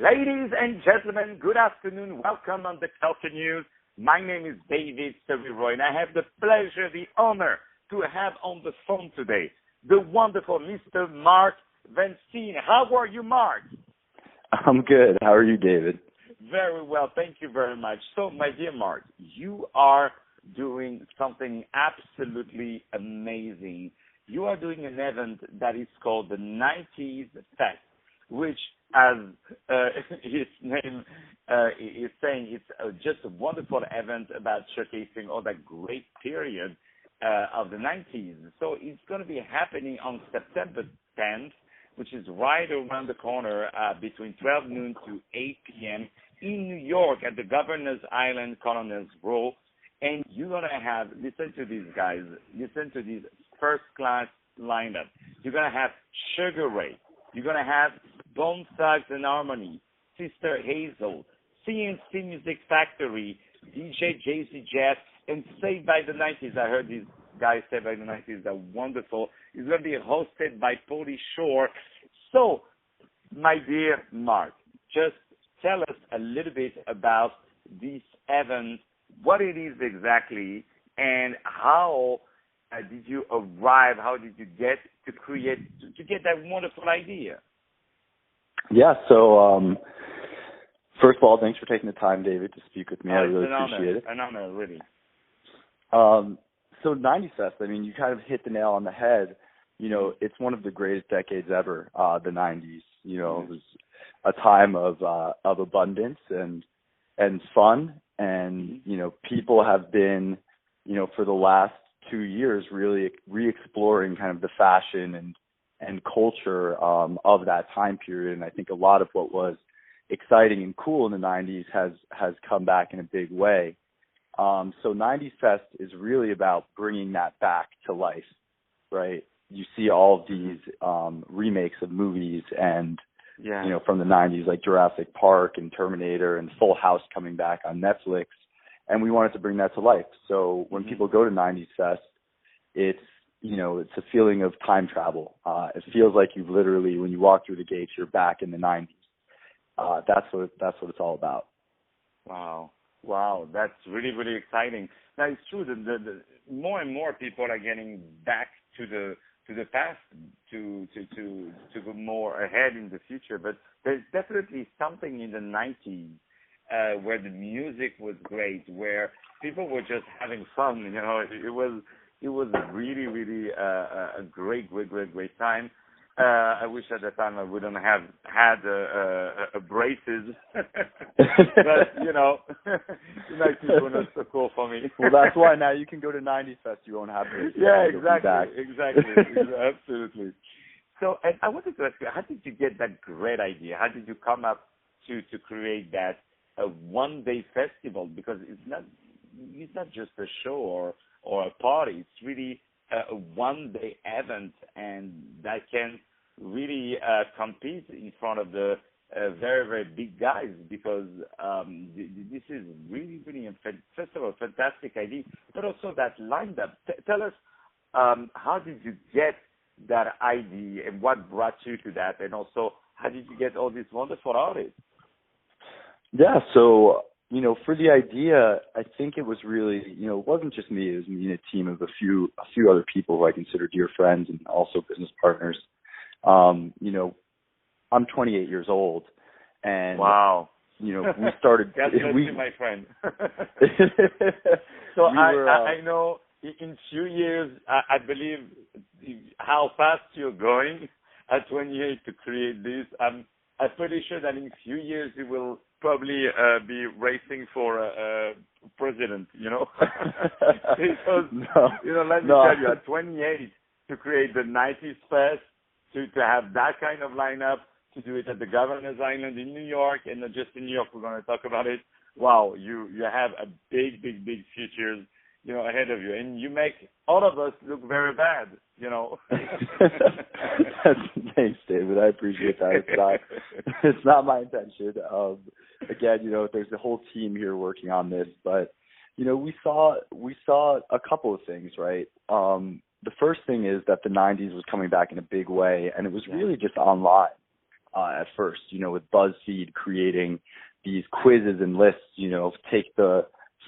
Ladies and gentlemen, good afternoon. Welcome on the Culture News. My name is David SERERO, and I have the pleasure, the honor to have on the phone today the wonderful Mr. MARC WEINSTEIN. How are you, Mark? I'm good. How are you, David? Very well. Thank you very much. So, my dear Mark, you are doing something absolutely amazing. You are doing an event that is called the 90s Fest, which, as his name is saying, it's just a wonderful event about showcasing all that great period of the 90s. So it's going to be happening on September 10th, which is right around the corner between 12 noon to 8 p.m. in New York at the Governor's Island, Colonel's Row. And you're going to have, listen to these guys, listen to this first-class lineup. You're going to have Sugar Ray. You're going to have Bone Thugs and Harmony, Sister Hazel, CNC Music Factory, DJ JC Jeff, and Saved by the 90s. I heard these guys Saved by the 90s. They're wonderful. It's going to be hosted by Pauly Shore. So, my dear Mark, just tell us a little bit about this event, what it is exactly, and how did you arrive, how did you get to create, to get that wonderful idea? Yeah, so first of all, thanks for taking the time, David, to speak with me. I really appreciate it. An honor, really. So 90s Fest, I mean, you kind of hit the nail on the head. You know, it's one of the greatest decades ever, the 90s. You know, it was a time of abundance and fun. And, you know, people have been, you know, for the last 2 years really re-exploring kind of the fashion and culture of that time period. And I think a lot of what was exciting and cool in the 90s has come back in a big way. So 90s Fest is really about bringing that back to life, right? You see all of these remakes of movies and, you know, from the 90s, like Jurassic Park and Terminator and Full House coming back on Netflix. And we wanted to bring that to life. So when people go to 90s Fest, it's, you know, it's a feeling of time travel. It feels like you've literally, when you walk through the gates, you're back in the 90s. That's what it's all about. Wow, that's really, really exciting. Now it's true that the more and more people are getting back to the past to go more ahead in the future. But there's definitely something in the 90s where the music was great, where people were just having fun. You know, it was really, really a great time. I wish at the time I wouldn't have had braces, but you know, like people were not so cool for me. Well, that's why now you can go to 90s Fest. You won't have braces. Yeah, exactly, absolutely. So, and I wanted to ask you, how did you get that great idea? How did you come up to create that one-day festival? Because it's not just a show or a party. It's really a one-day event, and that can really compete in front of the very, very big guys, because this is really, really, first of all, a fantastic idea, but also that lineup. Tell us, how did you get that idea and what brought you to that, and also how did you get all these wonderful artists? Yeah, so, you know, for the idea, I think it was really, you know, it wasn't just me. It was me and a team of a few other people who I consider dear friends and also business partners. You know, I'm 28 years old, and wow, you know, we started. My friend. So I know in few years, I believe how fast you're going at 28 to create this. I'm pretty sure that in few years you will probably be racing for president, you know. Because, you know, let me tell you, at 28 to create the 90s Fest, to have that kind of lineup, to do it at the Governor's Island in New York, and not just in New York, we're going to talk about it. Wow, you have a big future, you know, ahead of you, and you make all of us look very bad, you know. Thanks, David. I appreciate that. It's not my intention. Again, you know, there's a whole team here working on this, but you know, we saw a couple of things, right? The first thing is that the 90s was coming back in a big way, and it was really just online. at first, with BuzzFeed creating these quizzes and lists, take the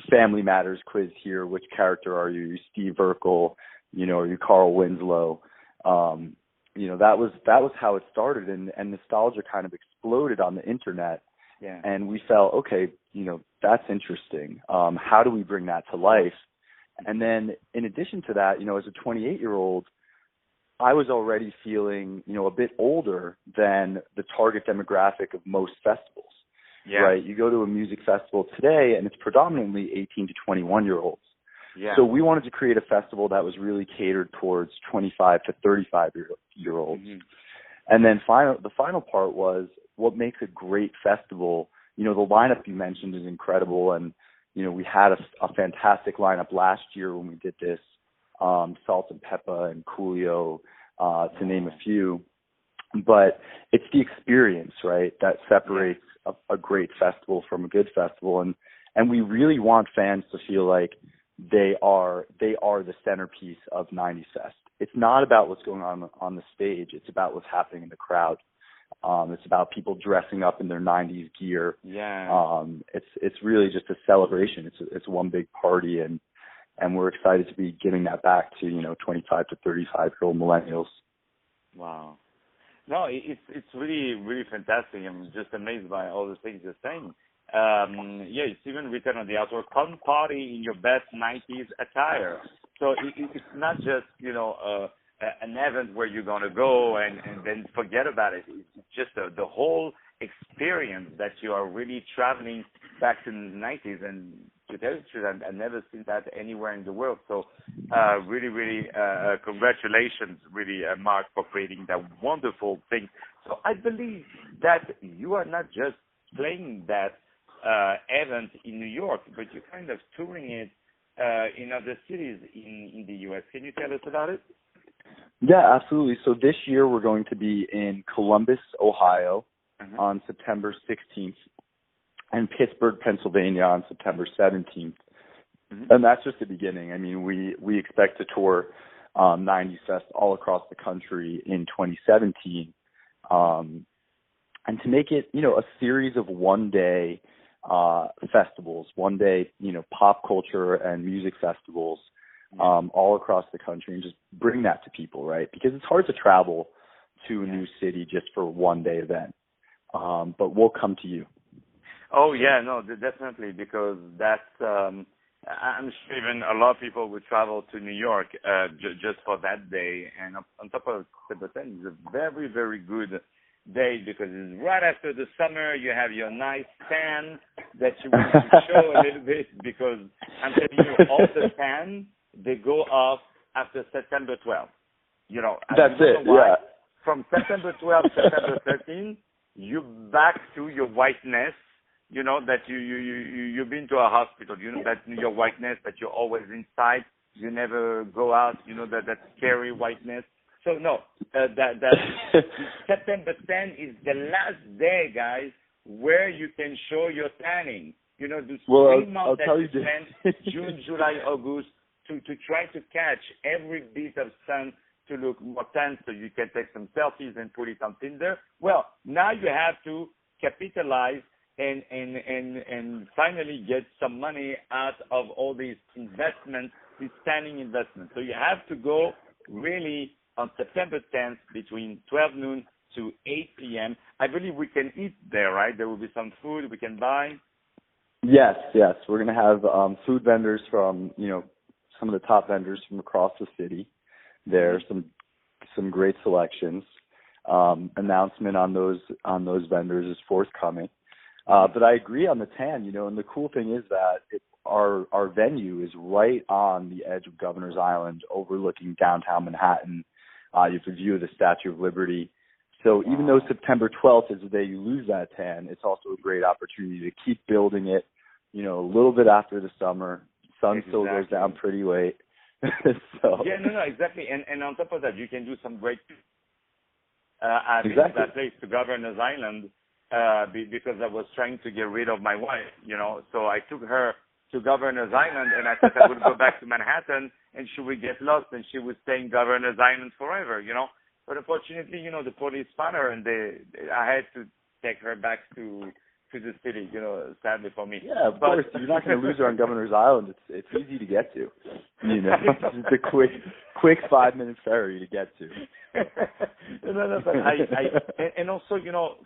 Family Matters quiz here. Which character are you? Steve Urkel, are you Carl Winslow? That was how it started, and nostalgia kind of exploded on the internet. Yeah. And we felt, okay, that's interesting. How do we bring that to life? And then in addition to that, as a 28-year-old, I was already feeling, a bit older than the target demographic of most festivals. Yeah. Right? You go to a music festival today, and it's predominantly 18 to 21-year-olds. Yeah. So we wanted to create a festival that was really catered towards 25 to 35-year-olds. Mm-hmm. And then the final part was what makes a great festival. The lineup you mentioned is incredible, and we had a fantastic lineup last year when we did this. Salt and Peppa and Coolio, to name a few. But it's the experience, right, that separates a great festival from a good festival, and we really want fans to feel like they are the centerpiece of 90s Fest. It's not about what's going on the stage. It's about what's happening in the crowd. It's about people dressing up in their 90s gear. Yeah. It's really just a celebration. It's one big party, and we're excited to be giving that back to 25 to 35-year-old millennials. Wow. No, it's really, really fantastic. I'm just amazed by all the things you're saying. It's even written on the outdoor, come party in your best 90s attire. So it's not just, an event where you're going to go and then forget about it. It's just the whole experience that you are really traveling back to the 90s. And to tell you the truth, I've never seen that anywhere in the world. So really, really congratulations, really, Mark, for creating that wonderful thing. So I believe that you are not just playing that event in New York, but you're kind of touring it in other cities in the U.S. Can you tell us about it? Yeah, absolutely. So this year we're going to be in Columbus, Ohio on September 16th and Pittsburgh, Pennsylvania on September 17th. Mm-hmm. And that's just the beginning. I mean, we expect to tour 90s Fest all across the country in 2017. And to make it, a series of one-day festivals, one-day, pop culture and music festivals all across the country, and just bring that to people, right? Because it's hard to travel to a new city just for a one-day event. But we'll come to you. Oh, yeah, no, definitely, because that's, I'm sure even a lot of people would travel to New York just for that day. And on top of September 10th, it's a very, very good day because it's right after the summer. You have your nice tan that you want to show a little bit, because I'm telling you, all the tan, they go off after September 12th. That's it, yeah. From September 12th, September 13th, you're back to your whiteness, that you've been to a hospital, that your whiteness, that you're always inside, you never go out, that scary whiteness. So no, that September 10th is the last day, guys, where you can show your tanning. The 3 months that you spend, June, July, August, to try to catch every bit of sun to look more tan, so you can take some selfies and put it on Tinder. Well, now you have to capitalize and finally get some money out of all these investments, these tanning investments. So you have to go really on September 10th between 12 noon to 8 p.m. I believe we can eat there, right? There will be some food we can buy. Yes. We're going to have food vendors from, some of the top vendors from across the city. There's some great selections. Announcement on those vendors is forthcoming. But I agree on the tan, and the cool thing is that our venue is right on the edge of Governor's Island, overlooking downtown Manhattan. You have a view of the Statue of Liberty. So even though September 12th is the day you lose that tan, it's also a great opportunity to keep building it, a little bit after the summer. Sun still goes down pretty late. So. Yeah, no, exactly. And on top of that, you can do some great I've been to that place, to Governor's Island, because I was trying to get rid of my wife, So I took her to Governor's Island, and I thought I would go back to Manhattan, and she would get lost, and she would stay in Governor's Island forever, So But unfortunately, the police found her, and I had to take her back to the city. Sadly for me. Yeah, of course. You're not going to lose her on Governor's Island. It's easy to get to. It's just a quick 5-minute ferry to get to. No, but and also,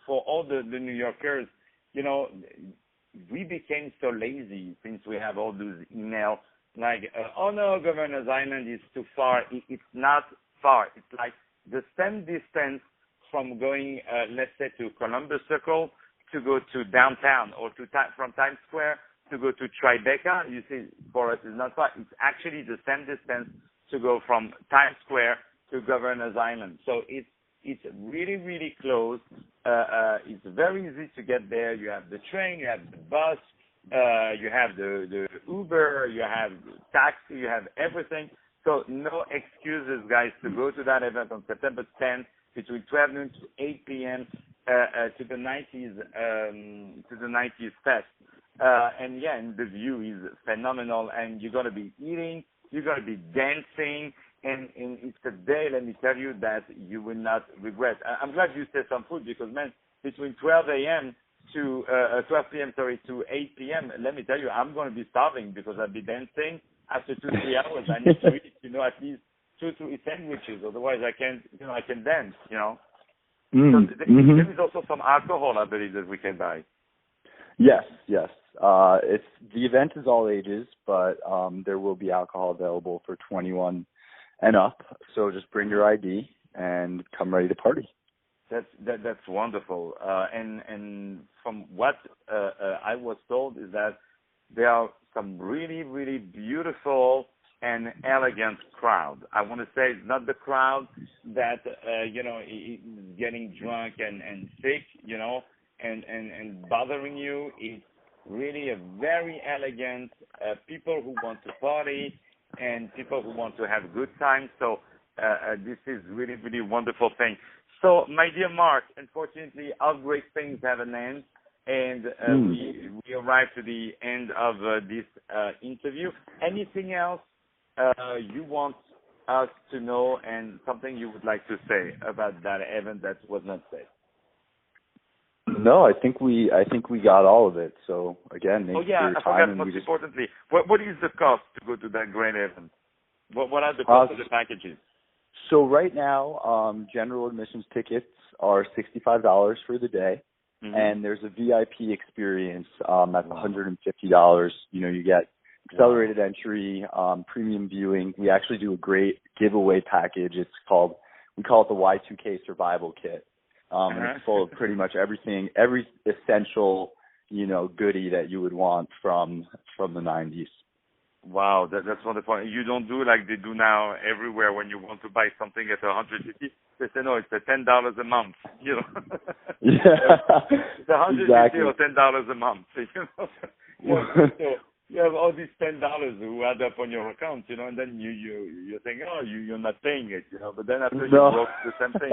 for all the New Yorkers, we became so lazy since we have all those emails like, oh no, Governor's Island is too far. It's not far. It's like the same distance from going, let's say, to Columbus Circle to go to downtown, or from Times Square to go to Tribeca. You see, for us, it's not far. It's actually the same distance to go from Times Square to Governor's Island. So it's really, really close. It's very easy to get there. You have the train, you have the bus, you have the Uber, you have taxi, you have everything. So no excuses, guys, to go to that event on September 10th between 12 noon to 8 p.m. To the 90s fest. And the view is phenomenal, and you're going to be eating, you're going to be dancing, and it's a day, let me tell you, that you will not regret. I'm glad you said some food, because, man, between 12 a.m. to 12 p.m., to 8 p.m., let me tell you, I'm going to be starving, because I'll be dancing. After 2-3 hours, I need to eat, at least 2-3 sandwiches. Otherwise, I can dance, So there is also some alcohol, I believe, that we can buy. Yes. The event is all ages, but there will be alcohol available for 21 and up. So just bring your ID and come ready to party. That's wonderful. And from what I was told is that there are some really, really beautiful and elegant crowd. I want to say it's not the crowd that is getting drunk and sick, and bothering you. It's really a very elegant people who want to party and people who want to have a good time. So this is really, really wonderful thing. So, my dear Mark, unfortunately, all great things have an end, and we arrived to the end of this interview. Anything else you want us to know, and something you would like to say about that event that was not said? No, I think we got all of it. So again, thank you for your time. I forgot most importantly, what is the cost to go to that great event? What are the costs of the packages? So right now, general admissions tickets are $65 for the day, and there's a VIP experience that's $150. You get accelerated entry, premium viewing. We actually do a great giveaway package. We call it the Y2K Survival Kit. And it's full of pretty much everything, every essential, goodie that you would want from the 90s. Wow, that's wonderful. You don't do like they do now everywhere when you want to buy something at $150. They say, no, it's $10 a month, Yeah. It's $150 exactly. or $10 a month, So you have all these $10 who add up on your account, and then you think, oh, you're not paying it, but then after you broke the same thing.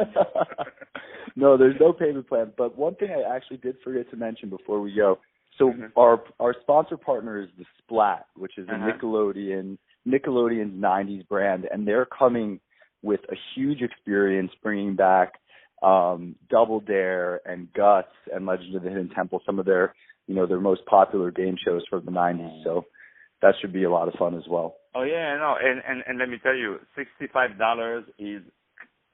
No, there's no payment plan. But one thing I actually did forget to mention before we go. So our sponsor partner is the Splat, which is a Nickelodeon's 90s brand, and they're coming with a huge experience, bringing back Double Dare and Guts and Legend of the Hidden Temple, some of their their most popular game shows from the 90s. So that should be a lot of fun as well. Oh yeah, no, and let me tell you, $65 is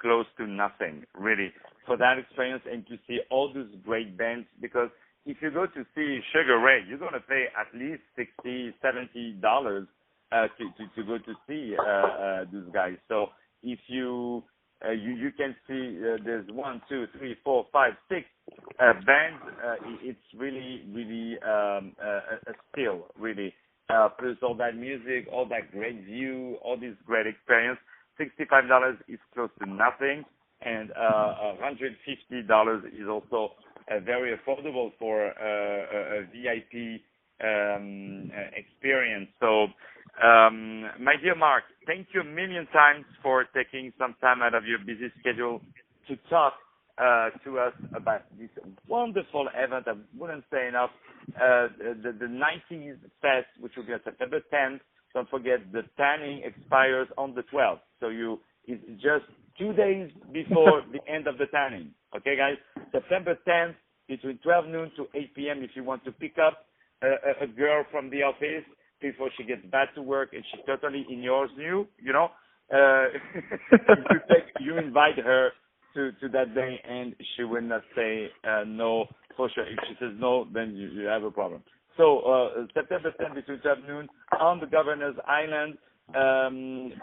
close to nothing, really, for that experience and to see all those great bands. Because if you go to see Sugar Ray, you're going to pay at least $60, $70 to go to see those guys. So if you can see there's 1, 2, 3, 4, 5, 6 bands. It's really, really a steal, really. Plus all that music, all that great view, all this great experience. $65 is close to nothing, and $150 is also very affordable for a VIP experience. So, my dear Mark, thank you a million times for taking some time out of your busy schedule to talk to us about this wonderful event. I wouldn't say enough. The 90s Fest, which will be on September 10th. Don't forget, the tanning expires on the 12th. So it's just 2 days before the end of the tanning. Okay, guys? September 10th, between 12 noon to 8 p.m. if you want to pick up a girl from the office before she gets back to work and she totally ignores you, you know, you invite her to that day and she will not say no for sure. If she says no, then you have a problem. So September 10th between 12 noon on the Governor's Island.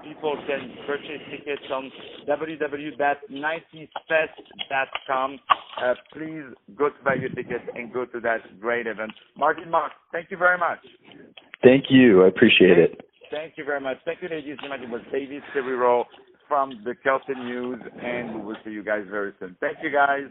People can purchase tickets on www.90sfest.com. Please go to buy your tickets and go to that great event. Mark, thank you very much. Thank you. I appreciate it. Thank you very much. Thank you, ladies and gentlemen. It was David SERERO from the Kelton News, and we will see you guys very soon. Thank you, guys.